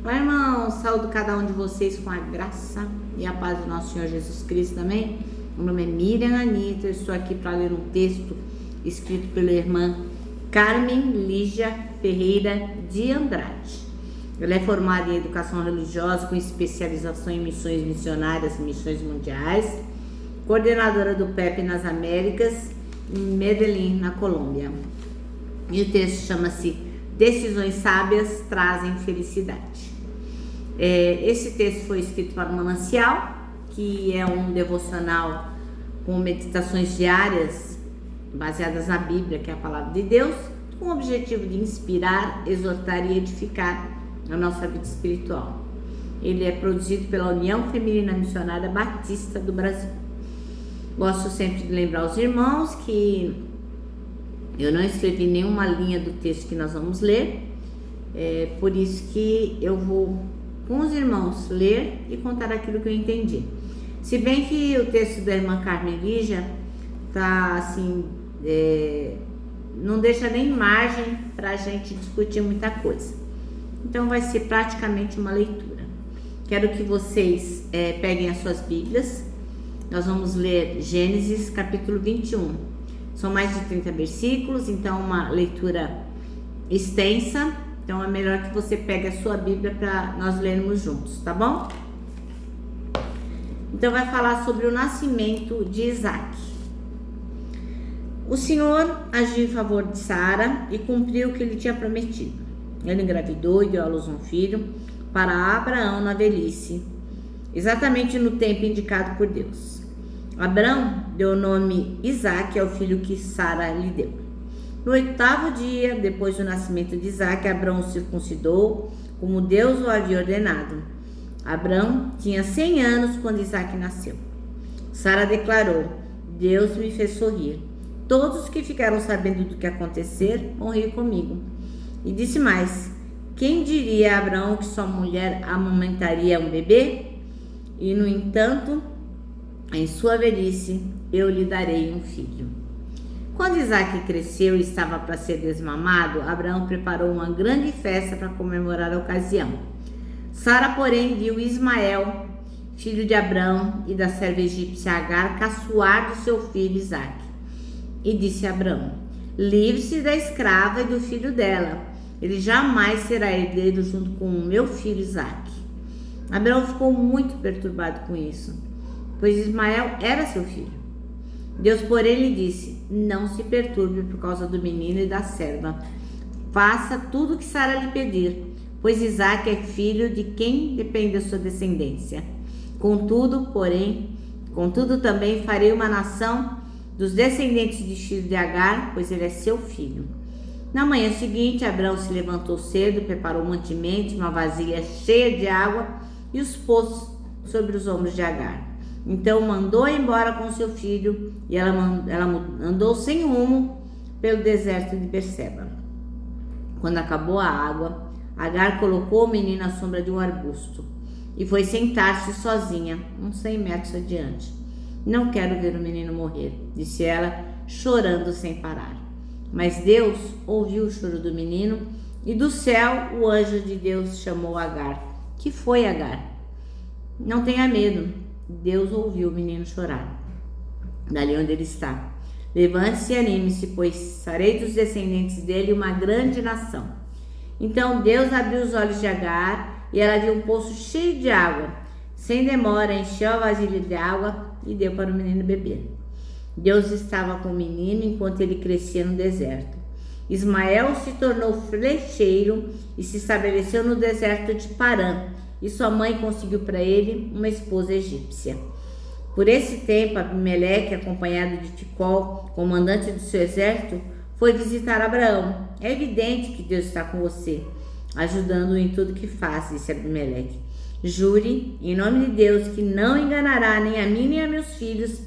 Olá, irmãos, saúdo cada um de vocês com a graça e a paz do nosso Senhor Jesus Cristo também. Meu nome é Miriam Anita, eu estou aqui para ler um texto escrito pela irmã Carmen Lígia Ferreira de Andrade. Ela é formada em educação religiosa com especialização em missões missionárias e missões mundiais, coordenadora do PEP nas Américas, em Medellín, na Colômbia. E o texto chama-se Decisões Sábias Trazem Felicidade. Esse texto foi escrito para o Manancial, que é um devocional com meditações diárias baseadas na Bíblia, que é a palavra de Deus, com o objetivo de inspirar, exortar e edificar a nossa vida espiritual. Ele é produzido pela União Feminina Missionária Batista do Brasil. Gosto sempre de lembrar aos irmãos que eu não escrevi nenhuma linha do texto que nós vamos ler, por isso que eu vou com os irmãos ler e contar aquilo que eu entendi. Se bem que o texto da irmã Carmen Lígia tá assim, não deixa nem margem para a gente discutir muita coisa. Então vai ser praticamente uma leitura. Quero que vocês peguem as suas Bíblias. Nós vamos ler Gênesis capítulo 21. São mais de 30 versículos, então uma leitura extensa. Então é melhor que você pegue a sua Bíblia para nós lermos juntos, tá bom? Então vai falar sobre o nascimento de Isaac. O Senhor agiu em favor de Sara e cumpriu o que lhe tinha prometido. Ele engravidou e deu à luz um filho para Abraão na velhice, exatamente no tempo indicado por Deus. Abraão deu o nome Isaac ao filho que Sara lhe deu. No 8º dia, depois do nascimento de Isaac, Abraão o circuncidou, como Deus o havia ordenado. Abraão tinha 100 anos quando Isaac nasceu. Sara declarou: Deus me fez sorrir. Todos que ficaram sabendo do que acontecer vão rir comigo. E disse mais: quem diria a Abraão que sua mulher amamentaria um bebê? E, no entanto, em sua velhice, eu lhe darei um filho. Quando Isaac cresceu e estava para ser desmamado, Abraão preparou uma grande festa para comemorar a ocasião. Sara, porém, viu Ismael, filho de Abraão e da serva egípcia Agar, caçoar de seu filho Isaac. E disse a Abraão: livre-se da escrava e do filho dela. Ele jamais será herdeiro junto com o meu filho Isaac. Abraão ficou muito perturbado com isso, pois Ismael era seu filho. Deus, porém, lhe disse: não se perturbe por causa do menino e da serva. Faça tudo o que Sara lhe pedir, pois Isaac é filho de quem depende da sua descendência. Contudo também farei uma nação dos descendentes de filho de Agar, pois ele é seu filho. Na manhã seguinte, Abraão se levantou cedo, preparou mantimento, uma vasilha cheia de água e os pôs sobre os ombros de Agar. Então mandou embora com seu filho e ela andou sem rumo pelo deserto de Berseba. Quando acabou a água, Agar colocou o menino à sombra de um arbusto e foi sentar-se sozinha, uns 100 metros adiante. Não quero ver o menino morrer, disse ela, chorando sem parar. Mas Deus ouviu o choro do menino e do céu o anjo de Deus chamou Agar. Que foi, Agar? Não tenha medo. Deus ouviu o menino chorar dali onde ele está. Levante-se e anime-se, pois farei dos descendentes dele uma grande nação. Então Deus abriu os olhos de Agar e ela viu um poço cheio de água. Sem demora, encheu a vasilha de água e deu para o menino beber. Deus estava com o menino enquanto ele crescia no deserto. Ismael se tornou flecheiro e se estabeleceu no deserto de Parã, e sua mãe conseguiu para ele uma esposa egípcia. Por esse tempo, Abimeleque, acompanhado de Ficol, comandante do seu exército, foi visitar Abraão. É evidente que Deus está com você, ajudando-o em tudo que faz, disse Abimeleque. Jure, em nome de Deus, que não enganará nem a mim nem a meus filhos,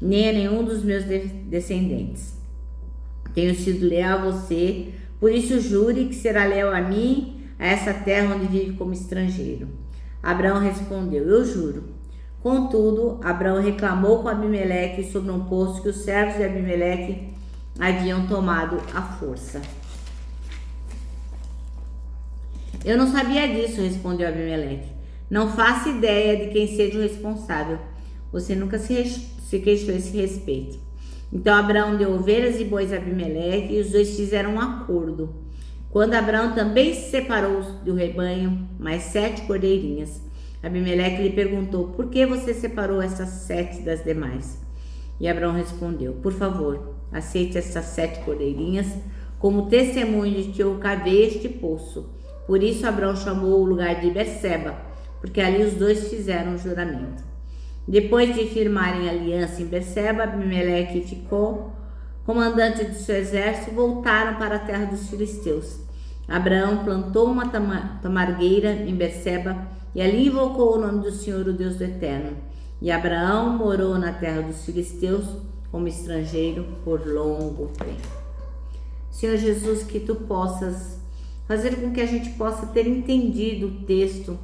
nem a nenhum dos meus descendentes. Tenho sido leal a você, por isso jure que será leal a mim, a essa terra onde vive como estrangeiro. Abraão respondeu: eu juro. Contudo, Abraão reclamou com Abimeleque sobre um poço que os servos de Abimeleque haviam tomado à força. Eu não sabia disso, respondeu Abimeleque. Não faço ideia de quem seja o responsável. Você nunca se queixou a esse respeito. Então Abraão deu ovelhas e bois a Abimeleque e os dois fizeram um acordo. Quando Abraão também se separou do rebanho, mais 7 cordeirinhas, Abimeleque lhe perguntou: por que você separou essas 7 das demais? E Abraão respondeu: por favor, aceite essas 7 cordeirinhas como testemunho de que eu cavei este poço. Por isso Abraão chamou o lugar de Berseba, porque ali os dois fizeram um juramento. Depois de firmarem aliança em Berseba, Abimeleque ficou comandante de seu exército e voltaram para a terra dos filisteus. Abraão plantou uma tamargueira em Berseba e ali invocou o nome do Senhor, o Deus do Eterno. E Abraão morou na terra dos filisteus como estrangeiro por longo tempo. Senhor Jesus, que tu possas fazer com que a gente possa ter entendido o texto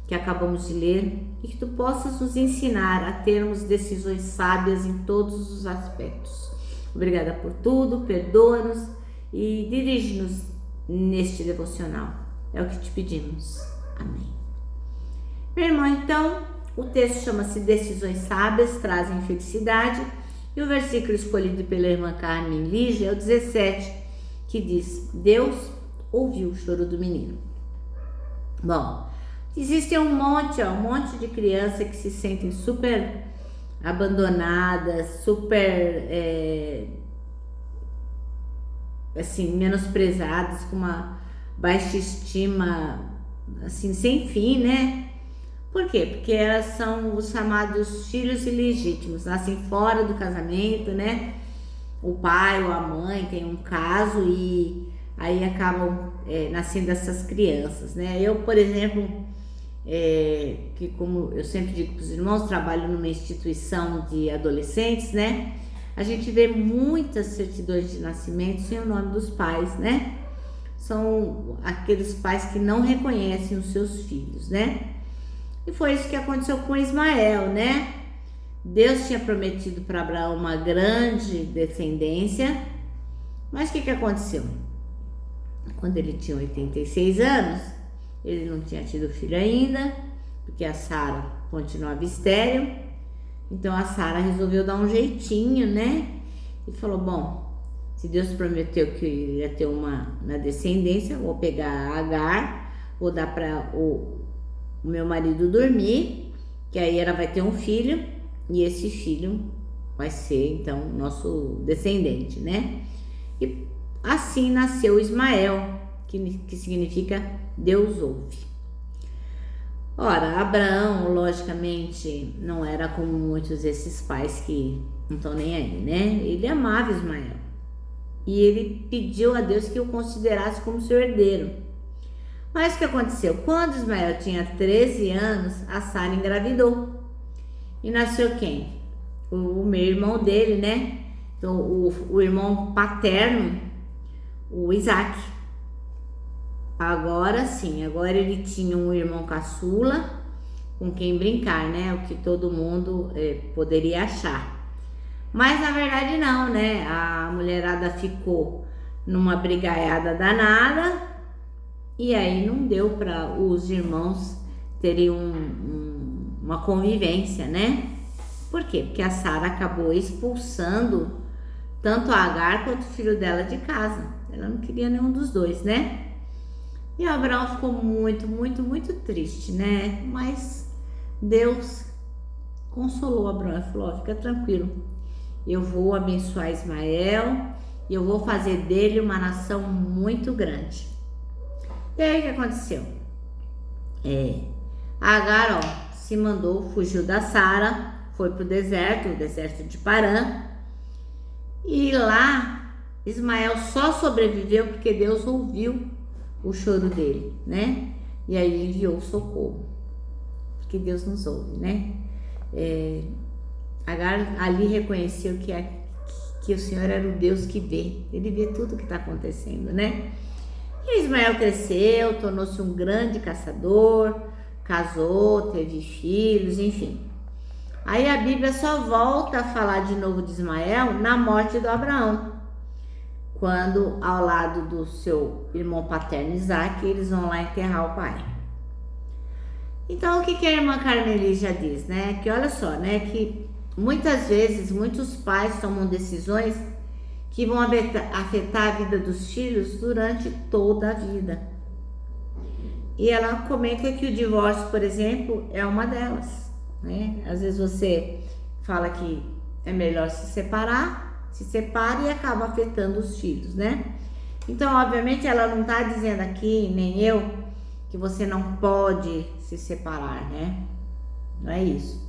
que acabamos de ler e que tu possas nos ensinar a termos decisões sábias em todos os aspectos. Obrigada por tudo, perdoa-nos e dirige-nos neste devocional. É o que te pedimos. Amém. Meu irmão, então, o texto chama-se Decisões Sábias Trazem Felicidade e o versículo escolhido pela irmã Carmen Lígia é o 17, que diz: Deus ouviu o choro do menino. Bom, existem um monte de crianças que se sentem super abandonadas, super assim, menosprezadas, com uma baixa estima, assim, sem fim, né? Por quê? Porque elas são os chamados filhos ilegítimos, nascem fora do casamento, né? O pai ou a mãe tem um caso e aí acabam nascendo essas crianças, né? Eu, por exemplo, que como eu sempre digo para os irmãos, trabalho numa instituição de adolescentes, né? A gente vê muitas certidões de nascimento sem o nome dos pais, né? São aqueles pais que não reconhecem os seus filhos, né? E foi isso que aconteceu com Ismael, né? Deus tinha prometido para Abraão uma grande descendência, mas o que aconteceu? Quando ele tinha 86 anos, ele não tinha tido filho ainda, porque a Sara continuava estéril. Então a Sara resolveu dar um jeitinho, né? E falou: bom, se Deus prometeu que ia ter uma descendência, vou pegar a Agar, vou dar para o meu marido dormir, que aí ela vai ter um filho, e esse filho vai ser então nosso descendente, né? E assim nasceu Ismael, que significa Deus ouve. Ora, Abraão, logicamente, não era como muitos desses pais que não estão nem aí, né? Ele amava Ismael. E ele pediu a Deus que o considerasse como seu herdeiro. Mas o que aconteceu? Quando Ismael tinha 13 anos, a Sara engravidou. E nasceu quem? O meu irmão dele, né? Então, o irmão paterno, o Isaac. Agora sim, agora ele tinha um irmão caçula com quem brincar, né? O que todo mundo poderia achar. Mas na verdade não, né? A mulherada ficou numa brigaiada danada e aí não deu para os irmãos terem uma convivência, né? Por quê? Porque a Sara acabou expulsando tanto a Agar quanto o filho dela de casa. Ela não queria nenhum dos dois, né? E Abraão ficou muito, muito, muito triste, né? Mas Deus consolou Abraão e falou: fica tranquilo, eu vou abençoar Ismael e eu vou fazer dele uma nação muito grande. E aí o que aconteceu? Agar, se mandou, fugiu da Sara, foi pro deserto, o deserto de Parã, e lá Ismael só sobreviveu porque Deus ouviu o choro dele, né? E aí enviou socorro, porque Deus nos ouve, né? Agar ali reconheceu que o Senhor era o Deus que vê, ele vê tudo que está acontecendo, né? E Ismael cresceu, tornou-se um grande caçador, casou, teve filhos, enfim. Aí a Bíblia só volta a falar de novo de Ismael na morte do Abraão. quando ao lado do seu irmão paterno Isaac, eles vão lá enterrar o pai. Então, o que a irmã Carmeli já diz, né? Que olha só, né? Que muitas vezes, muitos pais tomam decisões que vão afetar a vida dos filhos durante toda a vida. E ela comenta que o divórcio, por exemplo, é uma delas, né? Às vezes você fala que é melhor se separar, se separa e acaba afetando os filhos, né? Então, obviamente, ela não tá dizendo aqui, nem eu, que você não pode se separar, né? Não é isso.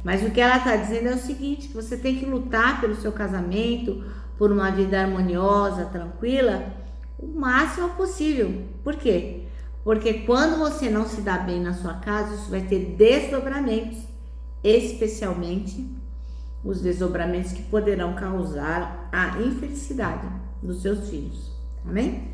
Mas o que ela tá dizendo é o seguinte, que você tem que lutar pelo seu casamento, por uma vida harmoniosa, tranquila, o máximo possível. Por quê? Porque quando você não se dá bem na sua casa, isso vai ter desdobramentos, especialmente os desdobramentos que poderão causar a infelicidade dos seus filhos. Amém?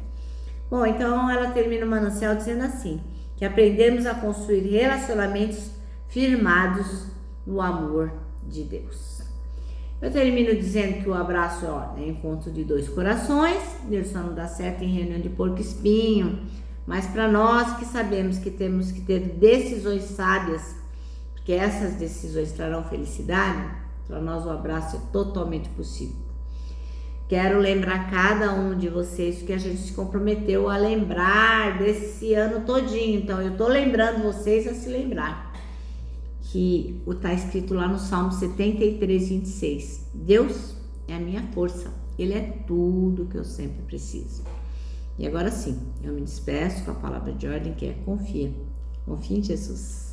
Bom, então ela termina o manancial dizendo assim, que aprendemos a construir relacionamentos firmados no amor de Deus. Eu termino dizendo que o abraço é encontro de dois corações, ele só não dá certo em reunião de porco-espinho, mas para nós que sabemos que temos que ter decisões sábias, porque essas decisões trarão felicidade, para nós o abraço é totalmente possível. Quero lembrar cada um de vocês que a gente se comprometeu a lembrar desse ano todinho, então eu tô lembrando vocês a se lembrar que está escrito lá no Salmo 73, 26. Deus é a minha força, Ele é tudo que eu sempre preciso. E agora sim, eu me despeço com a palavra de ordem que é confia. Confia em Jesus.